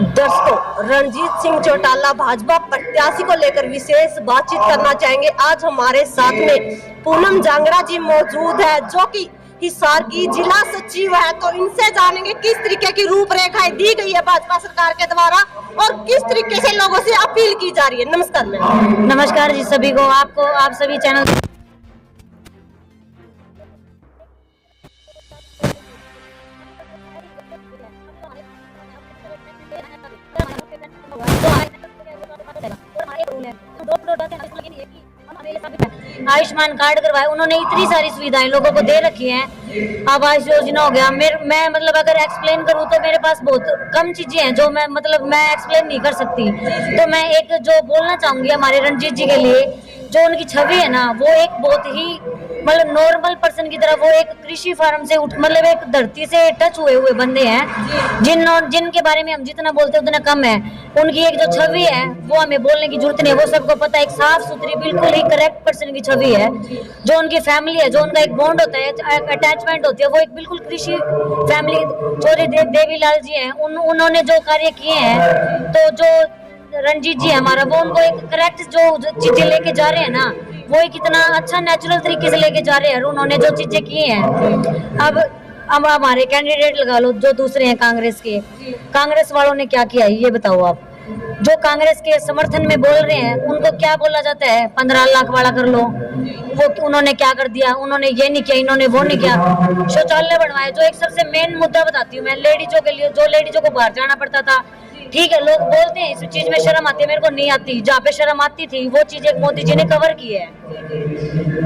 दर्शकों, रणजीत सिंह चौटाला भाजपा प्रत्याशी को लेकर विशेष बातचीत करना चाहेंगे। आज हमारे साथ में पूनम जांगड़ा जी मौजूद है, जो कि हिसार की जिला सचिव है। तो इनसे जानेंगे किस तरीके की रूपरेखाएं दी गई है भाजपा सरकार के द्वारा और किस तरीके से लोगों से अपील की जा रही है। नमस्कार मैम। नमस्कार जी सभी को, आपको आप सभी चैनल आयुष्मान कार्ड करवाए, उन्होंने इतनी सारी सुविधाएं लोगों को दे रखी हैं। आवास योजना हो गया। मैं मतलब अगर एक्सप्लेन करूँ तो मेरे पास बहुत कम चीजें हैं जो मैं एक्सप्लेन नहीं कर सकती। तो मैं एक जो बोलना चाहूंगी हमारे रणजीत जी के लिए, जो उनकी छवि है ना, वो एक बहुत ही नॉर्मल पर्सन की तरह, वो एक कृषि फार्म से एक धरती से टच हुए बंदे हैं, जिनके बारे में हम जितना बोलते हैं उतना कम है। उनकी एक जो छवि है वो हमें बोलने की जरूरत नहीं है, वो सबको पता है। एक साफ सुथरी बिल्कुल ही करेक्ट पर्सन की छवि है। जो उनकी फैमिली है, जो उनका एक बॉन्ड होता है, अटैचमेंट होती है, वो एक बिल्कुल कृषि फैमिली। चौधरी देवीलाल जी है, उन्होंने जो कार्य किए हैं, तो जो रणजीत जी हमारा, वो उनको एक करेक्ट जो चीजें लेके जा रहे हैं ना, वो एक इतना अच्छा नेचुरल तरीके से लेके जा रहे हैं। उन्होंने जो चीजें की हैं, अब हमारे कैंडिडेट लगा लो जो दूसरे हैं कांग्रेस के, कांग्रेस वालों ने क्या किया है ये बताओ आप। जो कांग्रेस के समर्थन में बोल रहे हैं उनको क्या बोला जाता है, 15 लाख वाला कर लो। वो उन्होंने क्या कर दिया, उन्होंने ये नहीं किया, इन्होंने वो नहीं किया। शौचालय बनवाए, जो एक सबसे मेन मुद्दा बताती हूँ मैं, लेडीजों के लिए, जो लेडीजों को बाहर जाना पड़ता था। ठीक है, लोग बोलते हैं इस चीज में शर्म आती है, मेरे को नहीं आती। जहाँ पे शर्म आती थी वो चीज एक मोदी जी ने कवर की है।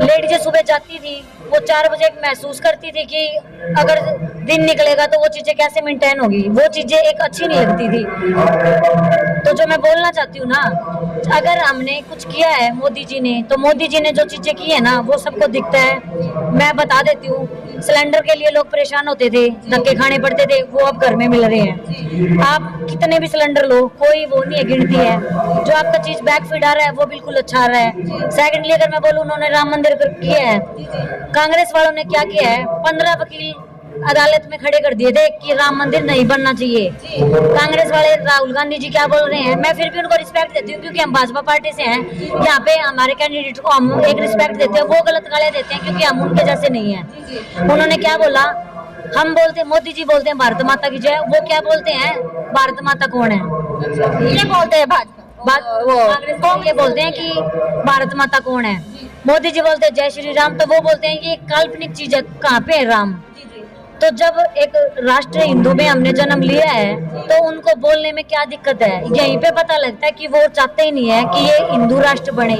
लेडीजें सुबह जाती थी, वो 4 बजे महसूस करती थी कि अगर दिन निकलेगा तो वो चीजें कैसे मेंटेन होगी, वो चीजें एक अच्छी नहीं लगती थी। तो जो मैं बोलना चाहती हूँ ना, अगर हमने कुछ किया है मोदी जी ने, तो मोदी जी ने जो चीजें की है ना, वो सबको दिखता है। मैं बता देती हूँ, सिलेंडर के लिए लोग परेशान होते थे, धक्के खाने पड़ते थे, वो अब घर में मिल रहे हैं। आप कितने भी सिलेंडर लो, कोई वो नहीं है, गिनती है। जो आपका चीज बैक फीड आ रहा है वो बिल्कुल अच्छा आ रहा है। सेकेंडली अगर मैं बोलूँ, उन्होंने राम मंदिर किया है। कांग्रेस वालों ने क्या किया है, 15 वकील अदालत में खड़े कर दिए थे कि राम मंदिर नहीं बनना चाहिए। कांग्रेस वाले राहुल गांधी जी क्या बोल रहे हैं, मैं फिर भी उनको रिस्पेक्ट देती हूँ क्योंकि हम भाजपा पार्टी से हैं। यहाँ पे हमारे कैंडिडेट को हम एक रिस्पेक्ट देते हैं, वो गलत गालियां देते हैं क्योंकि हम उनके जैसे नहीं है। उन्होंने क्या बोला, हम बोलते हैं, मोदी जी बोलते हैं भारत माता की जय, वो क्या बोलते हैं, भारत माता कौन है ये बोलते हैं कांग्रेस ये बोलते हैं कि भारत माता कौन है। मोदी जी बोलते हैं जय श्री राम, तो वो बोलते हैं ये काल्पनिक चीज है, कहाँ पे है राम। तो जब एक राष्ट्र हिंदू में हमने जन्म लिया है तो उनको बोलने में क्या दिक्कत है। यहीं पे पता लगता है कि वो चाहते ही नहीं है कि ये हिंदू राष्ट्र बने।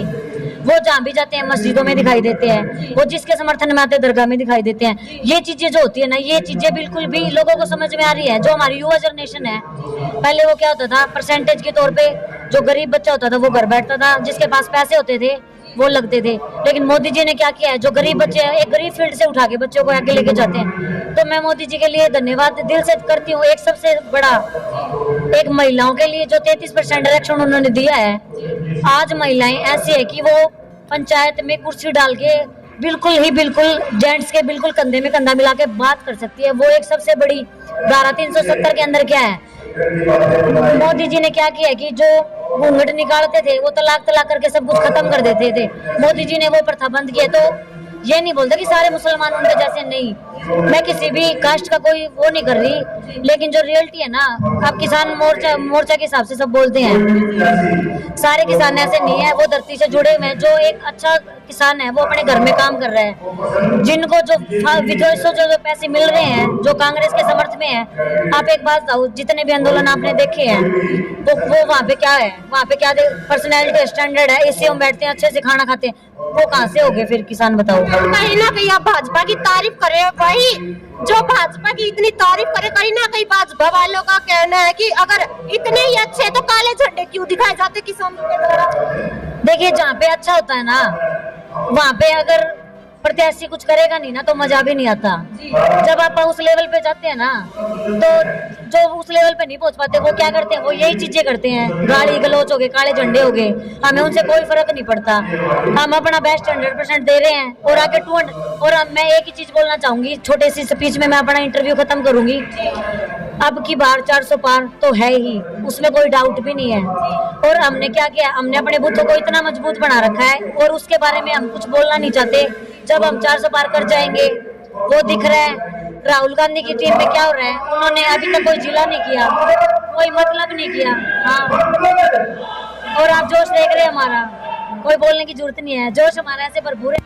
वो जहाँ भी जाते हैं मस्जिदों में दिखाई देते हैं, वो जिसके समर्थन में आते हैं दरगाह में दिखाई देते हैं। ये चीजें जो होती है ना, ये चीजें बिल्कुल भी लोगों को समझ में आ रही है। जो हमारी युवा जनरेशन है, पहले वो क्या होता था, परसेंटेज के तौर पे जो गरीब बच्चा होता था वो घर बैठता था, जिसके पास पैसे होते थे वो लगते थे। लेकिन मोदी जी ने क्या किया है, जो गरीब बच्चे हैं, एक गरीब फील्ड से उठा के बच्चों को आगे लेके जाते हैं। तो मैं मोदी जी के लिए धन्यवाद दिल से करती हूँ। एक सबसे बड़ा, एक महिलाओं के लिए जो 33% आरक्षण उन्होंने दिया है। आज महिलाएं ऐसी है कि वो पंचायत में कुर्सी डाल के बिल्कुल जेंट्स के बिल्कुल कंधे में कंधा मिला के बात कर सकती है। वो एक सबसे बड़ी धारा 370 के अंदर क्या है, मोदी जी ने क्या किया है कि जो घूंघट निकालते थे वो तलाक करके सब कुछ खत्म कर देते थे। मोदी जी ने वो प्रथा बंद किया। तो ये नहीं बोलता कि सारे मुसलमान उनके जैसे, नहीं, मैं किसी भी कास्ट का कोई वो नहीं कर रही, लेकिन जो रियलिटी है ना, आप किसान मोर्चा के हिसाब से सब बोलते हैं, सारे किसान ऐसे नहीं है। वो धरती से जुड़े हुए हैं। जो एक अच्छा किसान है वो अपने घर में काम कर रहा है। जिनको जो विदेशों जो पैसे मिल रहे हैं, जो कांग्रेस के समर्थ में है, आप एक बात बताओ, जितने भी आंदोलन आपने देखे हैं वो वहाँ पे क्या है, वहाँ पे क्या पर्सनैलिटी स्टैंडर्ड है, इससे हम बैठते हैं, अच्छे से खाना खाते हैं, वो कहाँ से हो गए फिर किसान बताओ। कहीं ना कहीं आप भाजपा की तारीफ करे, वही जो भाजपा की इतनी तारीफ करे, कहीं ना कहीं भाजपा वालों का कहना है कि अगर इतने ही अच्छे तो काले झंडे क्यों दिखाए जाते किसानों के द्वारा। देखिए, जहाँ पे अच्छा होता है ना, वहाँ पे अगर प्रत्याशी कुछ करेगा नहीं ना तो मजा भी नहीं आता। जब आप उस लेवल पे जाते हैं ना, तो जो उस लेवल पे नहीं पहुंच पाते वो क्या करते हैं, वो यही चीजें करते हैं, गाली गलौच हो गए, काले झंडे हो गए, हमें उनसे कोई फर्क नहीं पड़ता। हम अपना बेस्ट 100% दे रहे हैं और आगे 200। और मैं एक ही चीज बोलना चाहूंगी, छोटे सी स्पीच में मैं अपना इंटरव्यू खत्म करूंगी। अब की बार 400 पार तो है ही, उसमें कोई डाउट भी नहीं है। और हमने क्या किया, हमने अपने बूथों को इतना मजबूत बना रखा है और उसके बारे में हम कुछ बोलना नहीं चाहते। जब हम 400 पार कर जाएंगे वो दिख रहा है। राहुल गांधी की टीम में क्या हो रहा है, उन्होंने अभी तक कोई जिला नहीं किया, कोई मतलब नहीं किया। हाँ, और आप जोश देख रहे हैं हमारा, कोई बोलने की जरूरत नहीं है, जोश हमारा ऐसे भरपूर है।